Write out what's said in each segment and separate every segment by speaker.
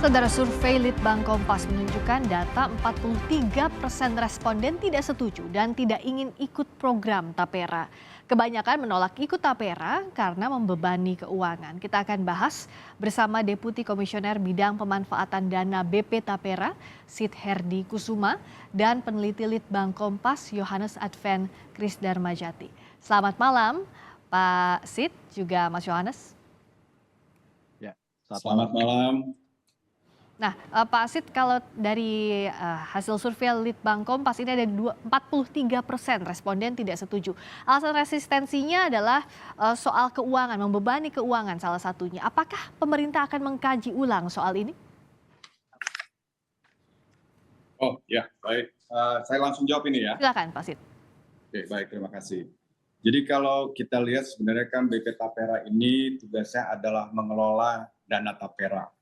Speaker 1: Saudara, survei Litbang Kompas menunjukkan data 43% responden tidak setuju dan tidak ingin ikut program Tapera. Kebanyakan menolak ikut Tapera karena membebani keuangan. Kita akan bahas bersama Deputi Komisioner Bidang Pemanfaatan Dana BP Tapera, Sid Herdi Kusuma, dan peneliti Litbang Kompas, Yohanes Advent Krisdarmajati. Selamat malam, Pak Sid, juga Mas Yohanes.
Speaker 2: Ya,
Speaker 3: selamat malam.
Speaker 1: Nah, Pak Sid, kalau dari hasil survei Litbang Kompas ini ada 43% responden tidak setuju. Alasan resistensinya adalah soal keuangan, membebani keuangan salah satunya. Apakah pemerintah akan mengkaji ulang soal ini?
Speaker 3: Oh ya, baik. Saya langsung jawab ini ya.
Speaker 1: Silakan, Pak Sid.
Speaker 3: Oke, baik, terima kasih. Jadi kalau kita lihat sebenarnya kan BP Tapera ini tugasnya adalah mengelola dana Tapera,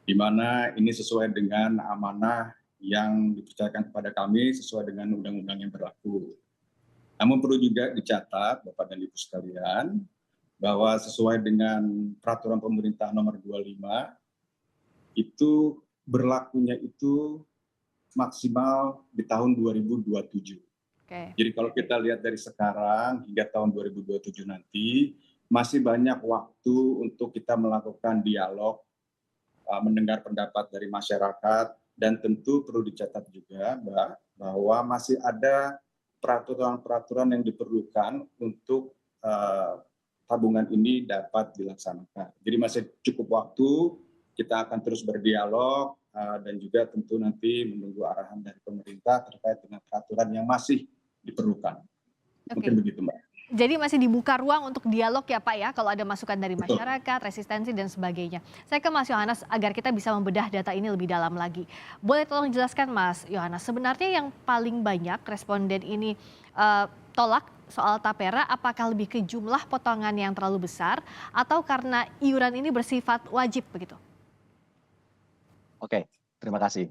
Speaker 3: di mana ini sesuai dengan amanah yang dipercayakan kepada kami sesuai dengan undang-undang yang berlaku. Namun perlu juga dicatat, Bapak dan Ibu sekalian, bahwa sesuai dengan peraturan pemerintah nomor 25, itu berlakunya itu maksimal di tahun 2027. Jadi kalau kita lihat dari sekarang hingga tahun 2027 nanti, masih banyak waktu untuk kita melakukan dialog, mendengar pendapat dari masyarakat, dan tentu perlu dicatat juga bahwa masih ada peraturan-peraturan yang diperlukan untuk tabungan ini dapat dilaksanakan. Jadi masih cukup waktu, kita akan terus berdialog dan juga tentu nanti menunggu arahan dari pemerintah terkait dengan peraturan yang masih diperlukan. Mungkin begitu, Mbak.
Speaker 1: Jadi masih dibuka ruang untuk dialog ya Pak ya, kalau ada masukan dari masyarakat, resistensi dan sebagainya. Saya ke Mas Yohanes agar kita bisa membedah data ini lebih dalam lagi. Boleh tolong jelaskan Mas Yohanes, sebenarnya yang paling banyak responden ini tolak soal Tapera, apakah lebih ke jumlah potongan yang terlalu besar atau karena iuran ini bersifat wajib begitu?
Speaker 2: Oke, terima kasih.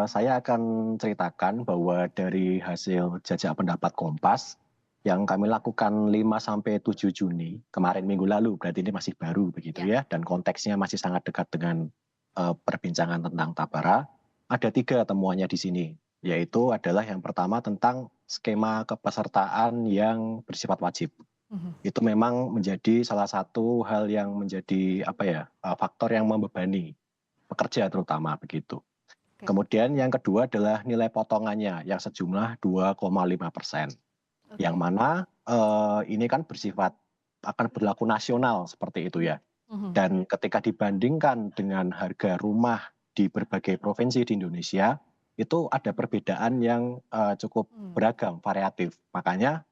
Speaker 2: Saya akan ceritakan bahwa dari hasil jajak pendapat Kompas yang kami lakukan 5-7 Juni kemarin minggu lalu, berarti ini masih baru begitu ya, dan konteksnya masih sangat dekat dengan perbincangan tentang Tapera. Ada 3 temuannya di sini, yaitu adalah yang pertama tentang skema kepesertaan yang bersifat wajib. Itu memang menjadi salah satu hal yang menjadi faktor yang membebani pekerja terutama begitu. Kemudian yang kedua adalah nilai potongannya yang sejumlah 2,5%. Yang mana ini kan bersifat akan berlaku nasional seperti itu ya. Dan ketika dibandingkan dengan harga rumah di berbagai provinsi di Indonesia, itu ada perbedaan yang cukup beragam, variatif. Makanya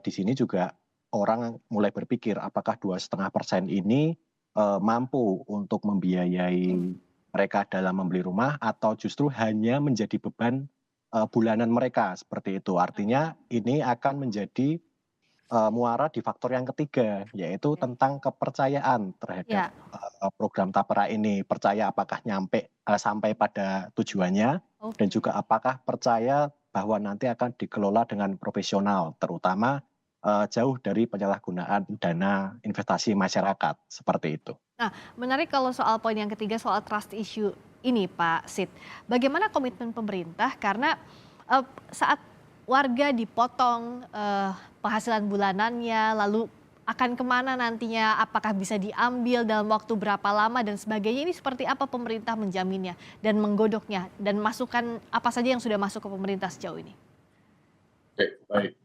Speaker 2: di sini juga orang mulai berpikir apakah 2,5% ini mampu untuk membiayai mereka dalam membeli rumah atau justru hanya menjadi beban bulanan mereka seperti itu. Artinya ini akan menjadi muara di faktor yang ketiga, yaitu tentang kepercayaan terhadap program Tapera ini. Percaya apakah sampai pada tujuannya, dan juga apakah percaya bahwa nanti akan dikelola dengan profesional, terutama jauh dari penyalahgunaan dana investasi masyarakat seperti itu.
Speaker 1: Nah, menarik kalau soal poin yang ketiga, soal trust issue ini Pak Sid. Bagaimana komitmen pemerintah karena saat warga dipotong penghasilan bulanannya, lalu akan kemana nantinya, apakah bisa diambil dalam waktu berapa lama dan sebagainya, ini seperti apa pemerintah menjaminnya dan menggodoknya, dan masukan apa saja yang sudah masuk ke pemerintah sejauh ini?
Speaker 3: Oke, baik.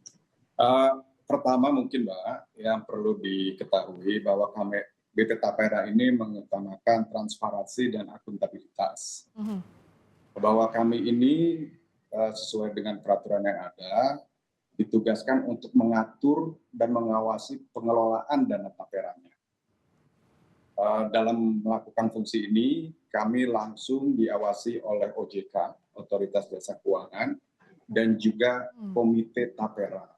Speaker 3: Pertama mungkin Mbak, yang perlu diketahui bahwa BP Tapera ini mengutamakan transparansi dan akuntabilitas. Bahwa kami ini sesuai dengan peraturan yang ada, ditugaskan untuk mengatur dan mengawasi pengelolaan dana Taperanya. Dalam melakukan fungsi ini, kami langsung diawasi oleh OJK, Otoritas Jasa Keuangan, dan juga Komite Tapera.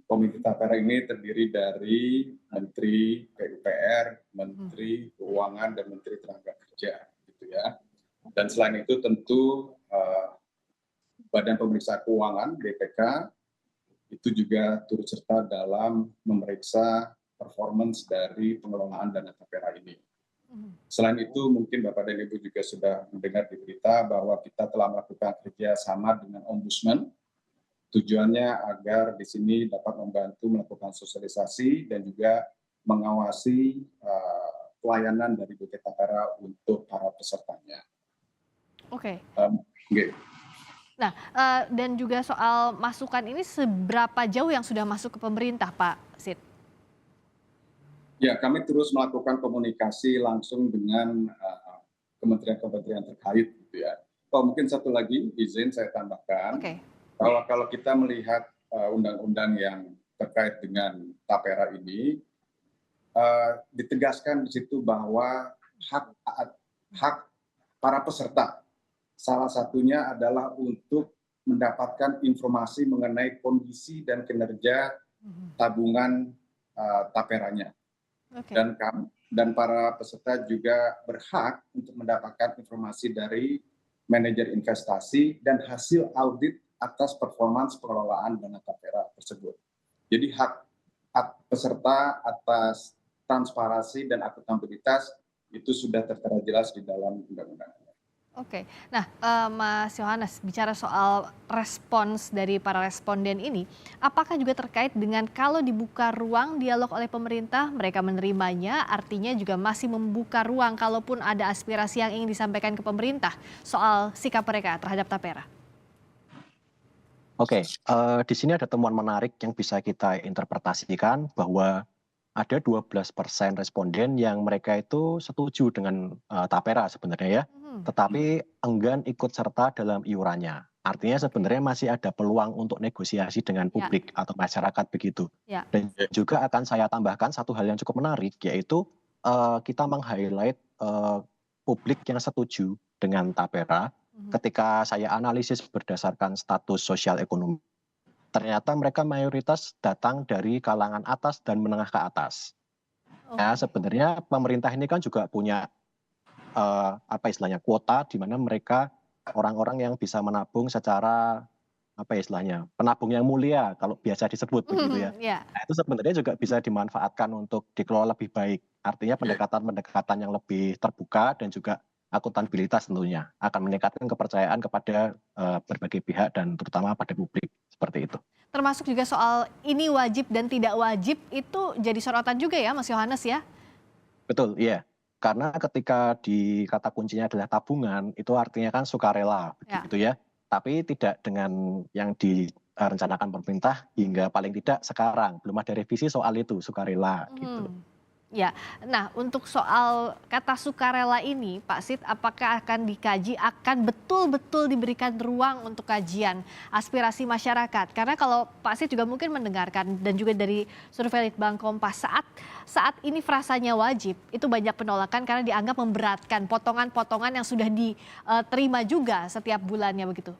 Speaker 3: Komite Tapera ini terdiri dari Menteri PUPR, Menteri Keuangan, dan Menteri Tenaga Kerja, gitu ya. Dan selain itu tentu Badan Pemeriksa Keuangan (BPK) itu juga turut serta dalam memeriksa performance dari pengelolaan dana Tapera ini. Selain itu, mungkin Bapak dan Ibu juga sudah mendengar di berita bahwa kita telah melakukan kerjasama dengan Ombudsman. Tujuannya agar di sini dapat membantu melakukan sosialisasi dan juga mengawasi pelayanan dari BP Tapera untuk para pesertanya.
Speaker 1: Oke.
Speaker 3: Okay.
Speaker 1: Nah, dan juga soal masukan ini seberapa jauh yang sudah masuk ke pemerintah, Pak Sid?
Speaker 3: Ya, kami terus melakukan komunikasi langsung dengan kementerian-kementerian terkait, gitu ya. Mungkin satu lagi izin saya tambahkan, bahwa kalau kita melihat undang-undang yang terkait dengan Tapera ini, ditegaskan di situ bahwa hak para peserta salah satunya adalah untuk mendapatkan informasi mengenai kondisi dan kinerja tabungan Taperanya. Dan para peserta juga berhak untuk mendapatkan informasi dari manajer investasi dan hasil audit atas performance pengelolaan dana Tapera tersebut. Jadi hak peserta atas transparansi dan akuntabilitas itu sudah tertera jelas di dalam undang-undang.
Speaker 1: Oke, nah Mas Yohanes, bicara soal respons dari para responden ini, apakah juga terkait dengan kalau dibuka ruang dialog oleh pemerintah, mereka menerimanya, artinya juga masih membuka ruang kalaupun ada aspirasi yang ingin disampaikan ke pemerintah soal sikap mereka terhadap Tapera?
Speaker 2: Oke, di sini ada temuan menarik yang bisa kita interpretasikan bahwa ada 12% responden yang mereka itu setuju dengan Tapera sebenarnya ya, tetapi enggan ikut serta dalam iurannya. Artinya sebenarnya masih ada peluang untuk negosiasi dengan publik atau masyarakat begitu. Dan juga akan saya tambahkan satu hal yang cukup menarik, yaitu kita meng-highlight publik yang setuju dengan Tapera ketika saya analisis berdasarkan status sosial ekonomi. Ternyata mereka mayoritas datang dari kalangan atas dan menengah ke atas. Ya, sebenarnya pemerintah ini kan juga punya kuota di mana mereka orang-orang yang bisa menabung secara penabung yang mulia kalau biasa disebut begitu ya. Nah, itu sebenarnya juga bisa dimanfaatkan untuk dikelola lebih baik. Artinya pendekatan-pendekatan yang lebih terbuka dan juga akuntabilitas tentunya akan meningkatkan kepercayaan kepada berbagai pihak dan terutama pada publik. Seperti itu.
Speaker 1: Termasuk juga soal ini wajib dan tidak wajib itu jadi sorotan juga ya Mas Yohanes ya?
Speaker 2: Betul, iya. Karena ketika di kata kuncinya adalah tabungan, itu artinya kan sukarela, begitu ya. Tapi tidak dengan yang direncanakan pemerintah hingga paling tidak sekarang. Belum ada revisi soal itu, sukarela gitu.
Speaker 1: Ya, nah untuk soal kata sukarela ini Pak Sid, apakah akan dikaji, akan betul-betul diberikan ruang untuk kajian aspirasi masyarakat? Karena kalau Pak Sid juga mungkin mendengarkan dan juga dari survei Litbang Kompas saat ini frasanya wajib, itu banyak penolakan karena dianggap memberatkan potongan-potongan yang sudah diterima juga setiap bulannya begitu.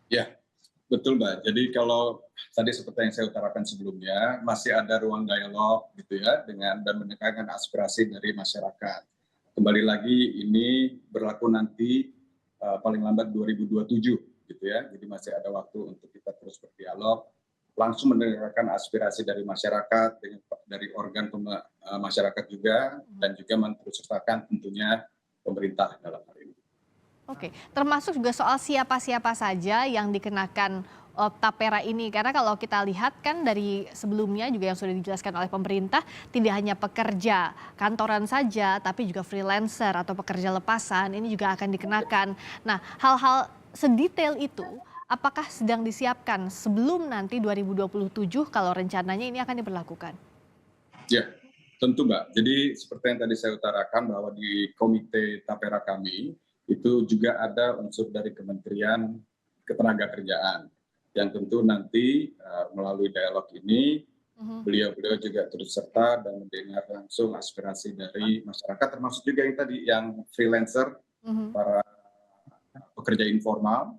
Speaker 3: Ya, betul Mbak. Jadi kalau tadi seperti yang saya utarakan sebelumnya, masih ada ruang dialog gitu ya dan mendengarkan aspirasi dari masyarakat. Kembali lagi ini berlaku nanti paling lambat 2027 gitu ya. Jadi masih ada waktu untuk kita terus berdialog, langsung mendengarkan aspirasi dari masyarakat, dari organ masyarakat juga, dan juga menterussertakan tentunya pemerintah dalam hal ini.
Speaker 1: Oke, termasuk juga soal siapa-siapa saja yang dikenakan Tapera ini. Karena kalau kita lihat kan dari sebelumnya juga yang sudah dijelaskan oleh pemerintah, tidak hanya pekerja kantoran saja, tapi juga freelancer atau pekerja lepasan ini juga akan dikenakan. Nah, hal-hal sedetail itu apakah sedang disiapkan sebelum nanti 2027 kalau rencananya ini akan diberlakukan?
Speaker 3: Ya, tentu Mbak. Jadi seperti yang tadi saya utarakan bahwa di komite Tapera kami, itu juga ada unsur dari Kementerian Ketenagakerjaan yang tentu nanti melalui dialog ini beliau juga turut serta dan mendengar langsung aspirasi dari masyarakat, termasuk juga yang tadi yang freelancer, para pekerja informal,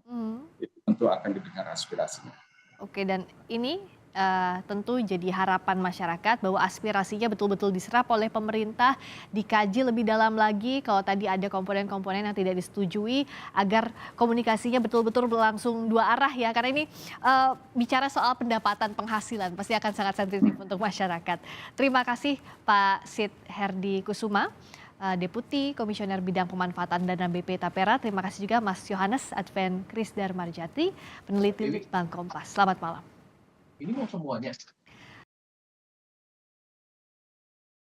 Speaker 3: itu tentu akan didengar aspirasinya.
Speaker 1: Oke, dan ini tentu jadi harapan masyarakat bahwa aspirasinya betul-betul diserap oleh pemerintah, dikaji lebih dalam lagi kalau tadi ada komponen-komponen yang tidak disetujui agar komunikasinya betul-betul berlangsung dua arah ya. Karena ini bicara soal pendapatan penghasilan pasti akan sangat sensitif untuk masyarakat. Terima kasih Pak Sid Herdi Kusuma, Deputi Komisioner Bidang Pemanfaatan Dana BP Tapera. Terima kasih juga Mas Yohanes Advent Krisdar Marjati, peneliti Litbang Kompas. Selamat malam.
Speaker 4: Ini mau semuanya.